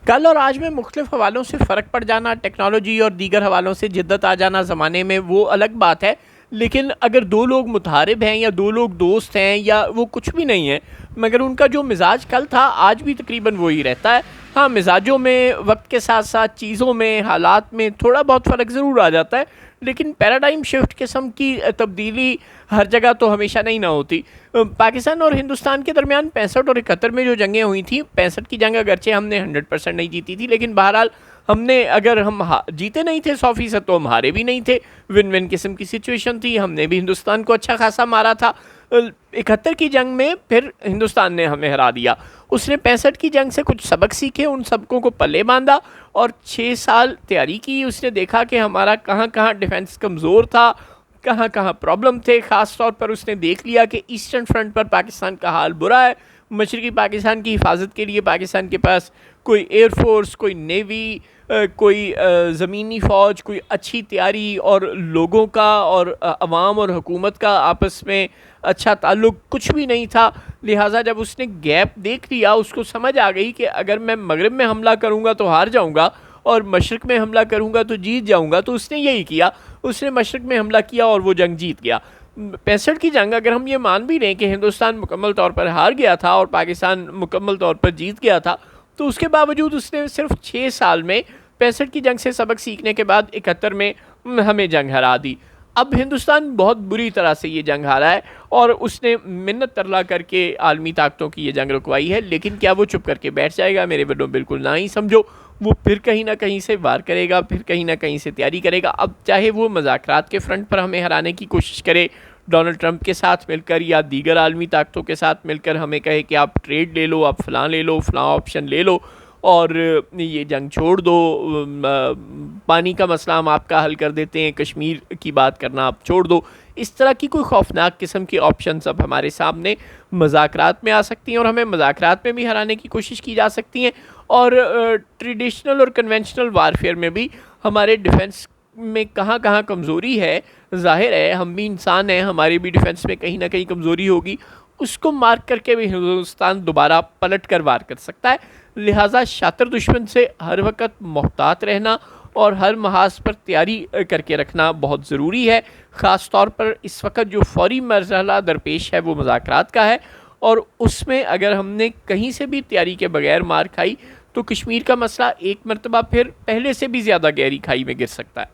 کل اور آج میں مختلف حوالوں سے فرق پڑ جانا، ٹیکنالوجی اور دیگر حوالوں سے جدت آ جانا زمانے میں، وہ الگ بات ہے. لیکن اگر دو لوگ متحارب ہیں یا دو لوگ دوست ہیں یا وہ کچھ بھی نہیں ہیں، مگر ان کا جو مزاج کل تھا آج بھی تقریباً وہی رہتا ہے. ہاں، مزاجوں میں وقت کے ساتھ ساتھ چیزوں میں، حالات میں تھوڑا بہت فرق ضرور آ جاتا ہے، لیکن پیراڈائم شفٹ قسم کی تبدیلی ہر جگہ تو ہمیشہ نہیں نہ ہوتی. پاکستان اور ہندوستان کے درمیان 65 اور 71 میں جو جنگیں ہوئی تھیں، 65 کی جنگ اگرچہ ہم نے 100% نہیں جیتی تھی، لیکن بہرحال ہم نے، اگر ہم جیتے نہیں تھے 100%، تو ہم ہارے بھی نہیں تھے. ون ون قسم کی سچویشن تھی، ہم نے بھی ہندوستان کو اچھا خاصا مارا تھا. 71 کی جنگ میں پھر ہندوستان نے ہمیں ہرا دیا. اس نے 65 کی جنگ سے کچھ سبق سیکھے، ان سبقوں کو پلے باندھا اور 6 سال تیاری کی. اس نے دیکھا کہ ہمارا کہاں کہاں ڈیفنس کمزور تھا، کہاں کہاں پرابلم تھے. خاص طور پر اس نے دیکھ لیا کہ ایسٹرن فرنٹ پر پاکستان کا حال برا ہے. مشرقی پاکستان کی حفاظت کے لیے پاکستان کے پاس کوئی ایئر فورس، کوئی نیوی، کوئی زمینی فوج، کوئی اچھی تیاری اور لوگوں کا اور عوام اور حکومت کا آپس میں اچھا تعلق کچھ بھی نہیں تھا. لہٰذا جب اس نے گیپ دیکھ لیا، اس کو سمجھ آ گئی کہ اگر میں مغرب میں حملہ کروں گا تو ہار جاؤں گا اور مشرق میں حملہ کروں گا تو جیت جاؤں گا. تو اس نے یہی کیا، اس نے مشرق میں حملہ کیا اور وہ جنگ جیت گیا. 65 کی جنگ اگر ہم یہ مان بھی لیں کہ ہندوستان مکمل طور پر ہار گیا تھا اور پاکستان مکمل طور پر جیت گیا تھا، تو اس کے باوجود اس نے صرف 6 سال میں 65 کی جنگ سے سبق سیکھنے کے بعد 71 میں ہمیں جنگ ہرا دی. اب ہندوستان بہت بری طرح سے یہ جنگ ہارا ہے اور اس نے منت ترلا کر کے عالمی طاقتوں کی یہ جنگ رکوائی ہے. لیکن کیا وہ چپ کر کے بیٹھ جائے گا؟ میرے بڑوں بالکل نہ ہی سمجھو. وہ پھر کہیں نہ کہیں سے وار کرے گا، پھر کہیں نہ کہیں سے تیاری کرے گا. اب چاہے وہ مذاکرات کے فرنٹ پر ہمیں ہرانے کی کوشش کرے، ڈونلڈ ٹرمپ کے ساتھ مل کر یا دیگر عالمی طاقتوں کے ساتھ مل کر ہمیں کہے کہ آپ ٹریڈ لے لو، آپ فلاں لے لو، فلاں آپشن لے لو اور یہ جنگ چھوڑ دو، پانی کا مسئلہ ہم آپ کا حل کر دیتے ہیں، کشمیر کی بات کرنا آپ چھوڑ دو. اس طرح کی کوئی خوفناک قسم کی آپشنز اب ہمارے سامنے مذاکرات میں آ سکتی ہیں اور ہمیں مذاکرات میں بھی ہرانے کی کوشش کی جا سکتی ہیں. اور ٹریڈیشنل اور کنونشنل وارفیئر میں بھی ہمارے ڈیفنس میں کہاں کہاں کمزوری ہے. ظاہر ہے ہم بھی انسان ہیں، ہماری بھی ڈیفنس میں کہیں نہ کہیں کمزوری ہوگی. اس کو مارک کر کے بھی ہندوستان دوبارہ پلٹ کر وار کر سکتا ہے. لہٰذا شاطر دشمن سے ہر وقت محتاط رہنا اور ہر محاذ پر تیاری کر کے رکھنا بہت ضروری ہے. خاص طور پر اس وقت جو فوری مرحلہ درپیش ہے وہ مذاکرات کا ہے، اور اس میں اگر ہم نے کہیں سے بھی تیاری کے بغیر مار کھائی تو کشمیر کا مسئلہ ایک مرتبہ پھر پہلے سے بھی زیادہ گہری کھائی میں گر سکتا ہے.